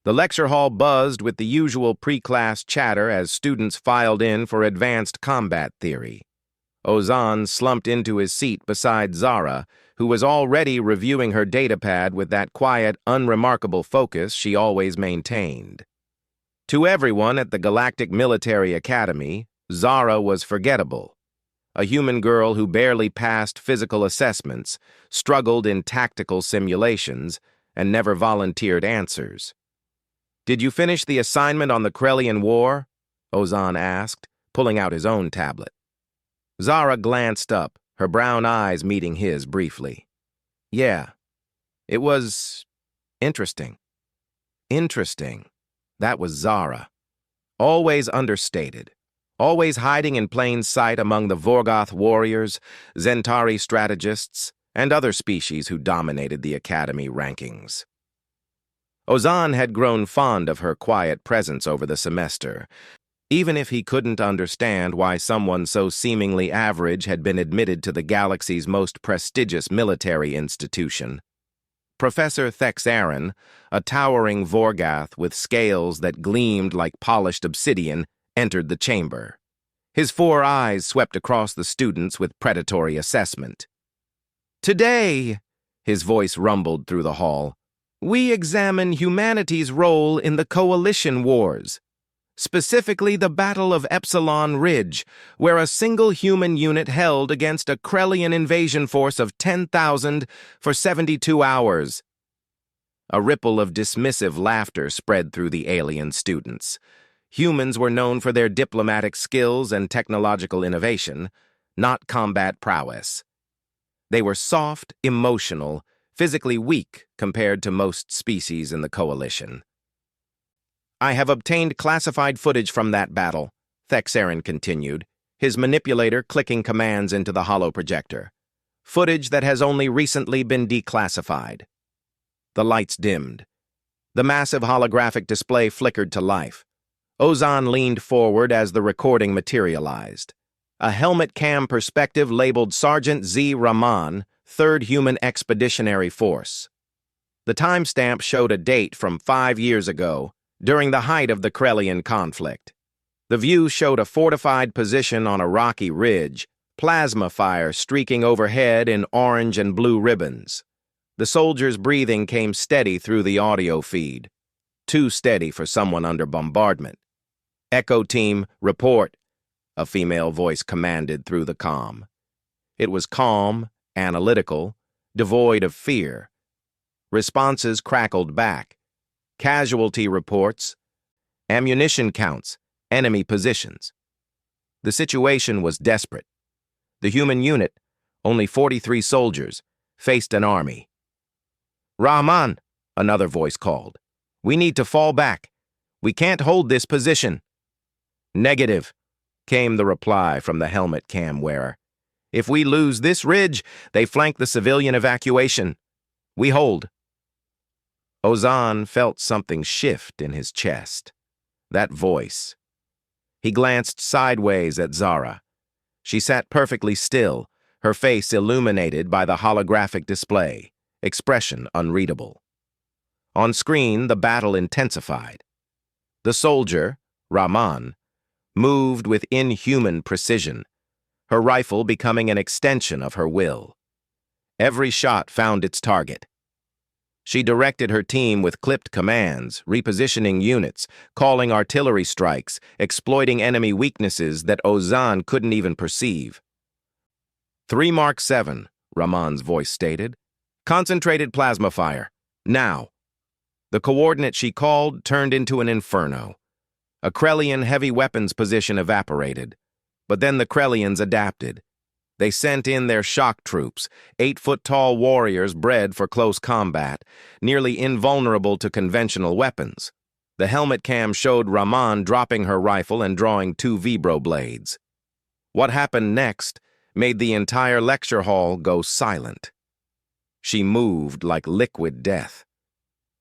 The lecture hall buzzed with the usual pre-class chatter as students filed in for advanced combat theory. Ozan slumped into his seat beside Zara, who was already reviewing her datapad with that quiet, unremarkable focus she always maintained. To everyone at the Galactic Military Academy, Zara was forgettable. A human girl who barely passed physical assessments, struggled in tactical simulations, and never volunteered answers. "Did you finish the assignment on the Krellian War?" Ozan asked, pulling out his own tablet. Zara glanced up, her brown eyes meeting his briefly. "Yeah, it was interesting." Interesting. That was Zara. Always understated. Always hiding in plain sight among the Vorgoth warriors, Zentari strategists, and other species who dominated the Academy rankings. Ozan had grown fond of her quiet presence over the semester, even if he couldn't understand why someone so seemingly average had been admitted to the galaxy's most prestigious military institution. Professor Thexarin, a towering Vorgoth with scales that gleamed like polished obsidian, entered the chamber. His 4 eyes swept across the students with predatory assessment. "Today," his voice rumbled through the hall, "we examine humanity's role in the Coalition Wars, specifically the Battle of Epsilon Ridge, where a single human unit held against a Krellian invasion force of 10,000 for 72 hours. A ripple of dismissive laughter spread through the alien students. Humans were known for their diplomatic skills and technological innovation, not combat prowess. They were soft, emotional, physically weak compared to most species in the Coalition. "I have obtained classified footage from that battle," Thexarin continued, his manipulator clicking commands into the holoprojector. "Footage that has only recently been declassified." The lights dimmed. The massive holographic display flickered to life. Ozan leaned forward as the recording materialized. A helmet cam perspective labeled Sergeant Z. Rahman, 3rd Human Expeditionary Force. The timestamp showed a date from 5 years ago, during the height of the Krellian conflict. The view showed a fortified position on a rocky ridge, plasma fire streaking overhead in orange and blue ribbons. The soldiers' breathing came steady through the audio feed. Too steady for someone under bombardment. "Echo Team, report," a female voice commanded through the comm. It was calm, analytical, devoid of fear. Responses crackled back. Casualty reports, ammunition counts, enemy positions. The situation was desperate. The human unit, only 43 soldiers, faced an army. "Rahman," another voice called. "We need to fall back. We can't hold this position." "Negative," came the reply from the helmet cam wearer. "If we lose this ridge, they flank the civilian evacuation. We hold." Ozan felt something shift in his chest. That voice. He glanced sideways at Zara. She sat perfectly still, her face illuminated by the holographic display, expression unreadable. On screen, the battle intensified. The soldier, Rahman, moved with inhuman precision, her rifle becoming an extension of her will. Every shot found its target. She directed her team with clipped commands, repositioning units, calling artillery strikes, exploiting enemy weaknesses that Ozan couldn't even perceive. 3 Mark 7, Rahman's voice stated. "Concentrated plasma fire. Now." The coordinate she called turned into an inferno. A Krellian heavy weapons position evaporated. But then the Krellians adapted. They sent in their shock troops, 8-foot-tall warriors bred for close combat, nearly invulnerable to conventional weapons. The helmet cam showed Rahman dropping her rifle and drawing 2 vibro blades. What happened next made the entire lecture hall go silent. She moved like liquid death.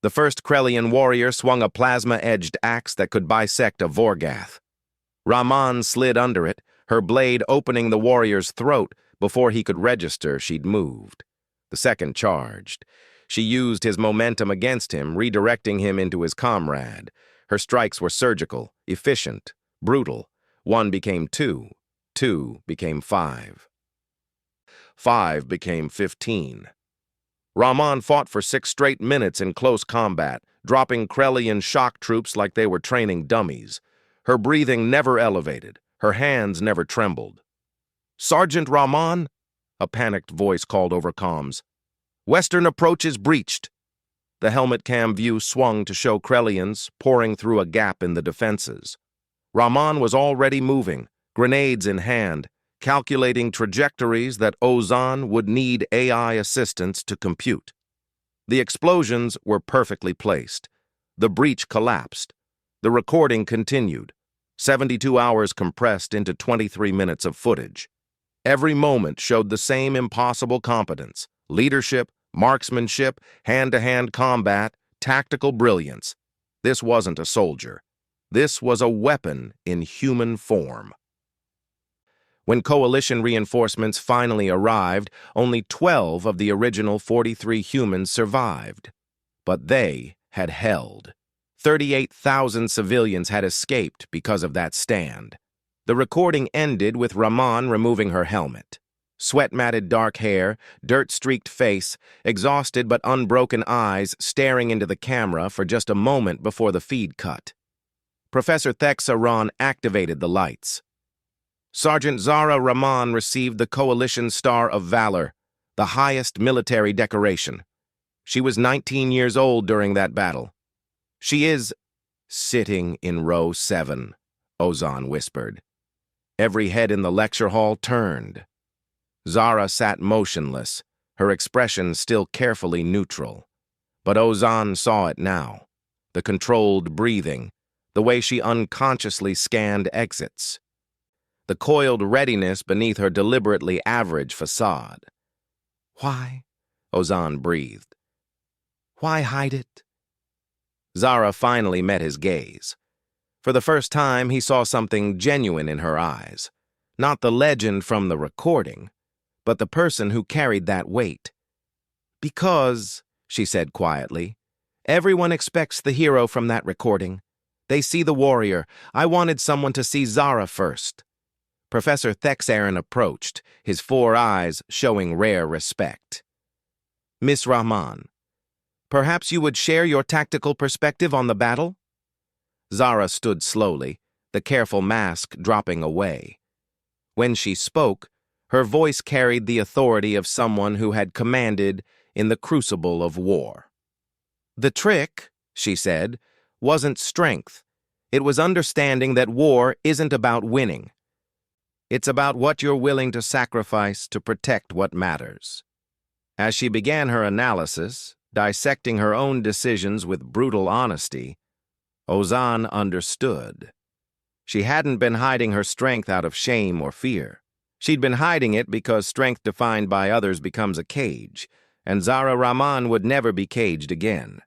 The first Krellian warrior swung a plasma-edged axe that could bisect a Vorgoth. Rahman slid under it, her blade opening the warrior's throat before he could register she'd moved. The second charged. She used his momentum against him, redirecting him into his comrade. Her strikes were surgical, efficient, brutal. 1 became 2. 2 became 5. 5 became 15. Rahman fought for 6 straight minutes in close combat, dropping Krellian shock troops like they were training dummies. Her breathing never elevated. Her hands never trembled. "Sergeant Rahman?" A panicked voice called over comms. "Western approach is breached." The helmet cam view swung to show Krellians pouring through a gap in the defenses. Rahman was already moving, grenades in hand, calculating trajectories that Ozan would need AI assistance to compute. The explosions were perfectly placed. The breach collapsed. The recording continued, 72 hours compressed into 23 minutes of footage. Every moment showed the same impossible competence: leadership, marksmanship, hand-to-hand combat, tactical brilliance. This wasn't a soldier. This was a weapon in human form. When coalition reinforcements finally arrived, only 12 of the original 43 humans survived. But they had held. 38,000 civilians had escaped because of that stand. The recording ended with Rahman removing her helmet. Sweat-matted dark hair, dirt-streaked face, exhausted but unbroken eyes staring into the camera for just a moment before the feed cut. Professor Theksaran activated the lights. Sergeant Zara Rahman received the Coalition Star of Valor, the highest military decoration. She was 19 years old during that battle. She is sitting in row 7, Ozan whispered. Every head in the lecture hall turned. Zara sat motionless, her expression still carefully neutral. But Ozan saw it now, the controlled breathing, the way she unconsciously scanned exits, the coiled readiness beneath her deliberately average facade. "Why?" Ozan breathed. "Why hide it?" Zara finally met his gaze. For the first time, he saw something genuine in her eyes. Not the legend from the recording, but the person who carried that weight. "Because," she said quietly, "everyone expects the hero from that recording. They see the warrior. I wanted someone to see Zara first." Professor Theksaran approached, his 4 eyes showing rare respect. "Miss Rahman, perhaps you would share your tactical perspective on the battle?" Zara stood slowly, the careful mask dropping away. When she spoke, her voice carried the authority of someone who had commanded in the crucible of war. "The trick," she said, "wasn't strength. It was understanding that war isn't about winning. It's about what you're willing to sacrifice to protect what matters." As she began her analysis, dissecting her own decisions with brutal honesty, Ozan understood. She hadn't been hiding her strength out of shame or fear. She'd been hiding it because strength defined by others becomes a cage, and Zara Rahman would never be caged again.